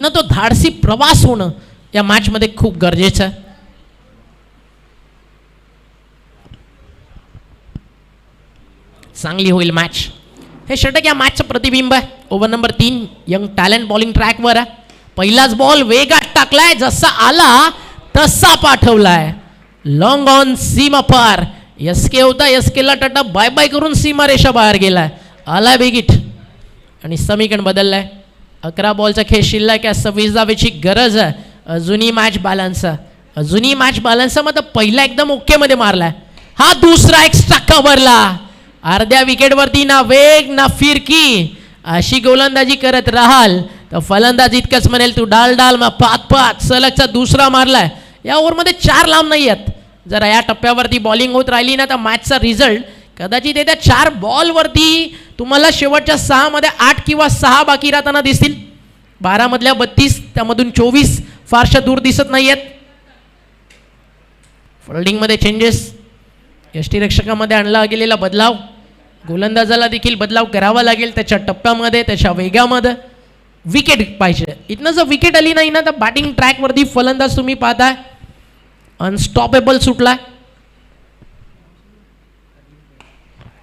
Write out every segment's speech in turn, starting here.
ना तो धाडसी प्रवास होणं या मॅचमध्ये खूप गरजेचं आहे. चांगली होईल मॅच. हे षटक या मॅचचं प्रतिबिंब आहे. Over number 3 young talent bowling ट्रॅकवर आहे. पहिलाच बॉल वेगात टाकलाय, जसा आला तसा पाठवलाय. लॉंग ऑन सीमा पार. एसके होता, एसकेला टाटा बाय बाय करून सीमारेषा बाहेर गेलाय. आलाय बिगिट आणि समीकरण बदललाय. 11 बॉलचा खेळ शिल्लक आहे. 26 धावेची गरज आहे. अजूनही मॅच बॅलन्स आहे. अजूनही मॅच बॅलन्स आहे. मग पहिला एकदम ओके मध्ये मारलाय. हा दुसरा एक्स्ट्रा कव्हरला. अर्ध्या विकेटवरती ना वेग ना फिरकी. अशी गोलंदाजी करत राहाल तर फलंदाज इतकंच म्हणेल तू डाल डाल. मग 5-5 सलगचा दुसरा मारलाय. या ओव्हरमध्ये 4 लांब नाही आहेत. जर या टप्प्यावरती बॉलिंग होत राहिली ना तर मॅचचा रिझल्ट कदाचित येत्या 4 बॉलवरती तुम्हाला शेवटच्या 6 मध्ये 8 किंवा 6 बाकी राहताना दिसतील. 12 मधल्या 32, त्यामधून 24 फारशा दूर दिसत नाही आहेत. फिल्डिंगमध्ये चेंजेस. यष्टीरक्षकामध्ये आणला गेलेला बदलाव. गोलंदाजाला देखील बदलाव करावा लागेल त्याच्या टप्प्यामध्ये, त्याच्या वेगामध्ये. विकेट पाहिजे. इथनं जर विकेट आली नाही ना तर बॅटिंग ट्रॅकवरती फलंदाज तुम्ही पाहताय अनस्टॉपेबल सुटलाय.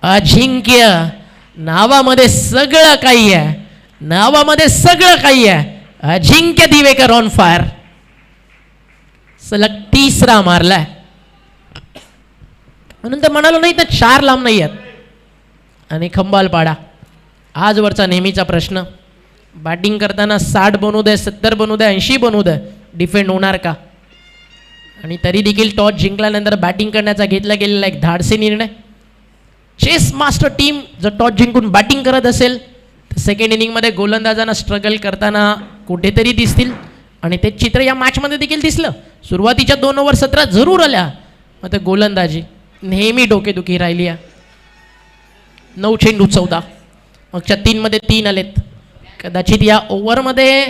अजिंक्य. नावामध्ये सगळं काही आहे. नावामध्ये सगळं काही आहे. अजिंक्य दिवेकर ऑन फायर. सलग तिसरा मारलाय. म्हणून तर म्हणालो नाही तर 4 लांब नाही आहेत. आणि खंबालपाडा आजवरचा नेहमीचा प्रश्न. बॅटिंग करताना 60 बनू दे, 70 बनू दे, 80 बनू दे, डिफेंड होणार का? आणि तरी देखील टॉस जिंकल्यानंतर बॅटिंग करण्याचा घेतला गेलेला एक धाडसी निर्णय. चेस मास्टर टीम जर टॉस जिंकून बॅटिंग करत असेल तर सेकंड इनिंगमध्ये गोलंदाजांना स्ट्रगल करताना कुठेतरी दिसतील. आणि ते चित्र या मॅचमध्ये देखील दिसलं. सुरुवातीच्या 2 ओव्हर 17 जरूर आल्या, मग ते गोलंदाजी नेहमी डोकेदुखी राहिली आहे. 9 चेंडू 14, मागच्या 3 मध्ये 3 आलेत. कदाचित या ओव्हरमध्ये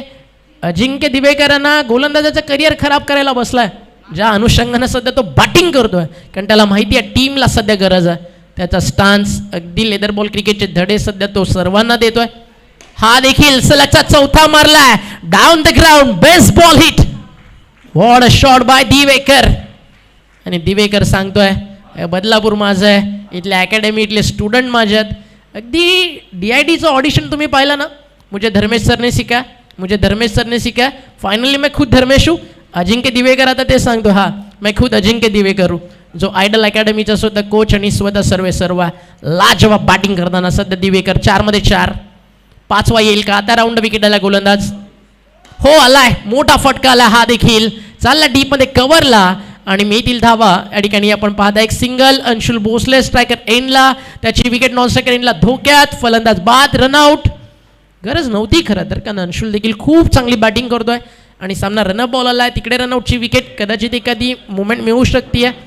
अजिंक्य दिवेकरांना गोलंदाजाचं करिअर खराब करायला बसलाय. ज्या अनुषंगानं सध्या तो बॅटिंग करतोय, कारण त्याला माहिती आहे टीमला सध्या गरज आहे. त्याचा स्टान्स अगदी लेदर बॉल क्रिकेटचे धडे सध्या तो सर्वांना देतोय. हा देखील सलगचा 4था मारलाय. Down the ground, best ball hit. What a shot by Divekar. आणि दिवेकर सांगतोय बदलापूर माझं आहे, इथल्या अकॅडमी इथले स्टुडंट माझे आहेत. अगदी DIDचं ऑडिशन तुम्ही पाहिलं ना, मुझे धर्मेश सर ने सिखा, मुझे धर्मेश सर ने सिखा, फायनली मैं खुद धर्मेश हूँ. अजिंक्य दिवेकर आता ते सांगतो, हा मैं खुद अजिंक्य दिवेकर हूँ, जो आयडल अकॅडमीचा स्वतः कोच आणि स्वतः सर्व लाजवाब बॅटिंग करताना सध्या दिवेकर 4 मध्ये 4. 5वा येईल का आता? राऊंड विकेट आला गोलंदाज. हो आलाय, मोठा फटका आला. हा देखील चालला डीप मध्ये कव्हरला आणि मिळतील धावा. या ठिकाणी आपण पाहता एक सिंगल. अंशुल भोसले स्ट्रायकर एंडला, त्याची विकेट नॉन स्ट्रायकर एंडला धोक्यात. फलंदाज बाद, रनआउट. गरज नव्हती खरं तर, कारण अंशुल देखील खूप चांगली बॅटिंग करतोय आणि सामना रनअप बॉल आलाय. तिकडे रनआउटची विकेट, कदाचित एखादी मुवमेंट मिळू शकते.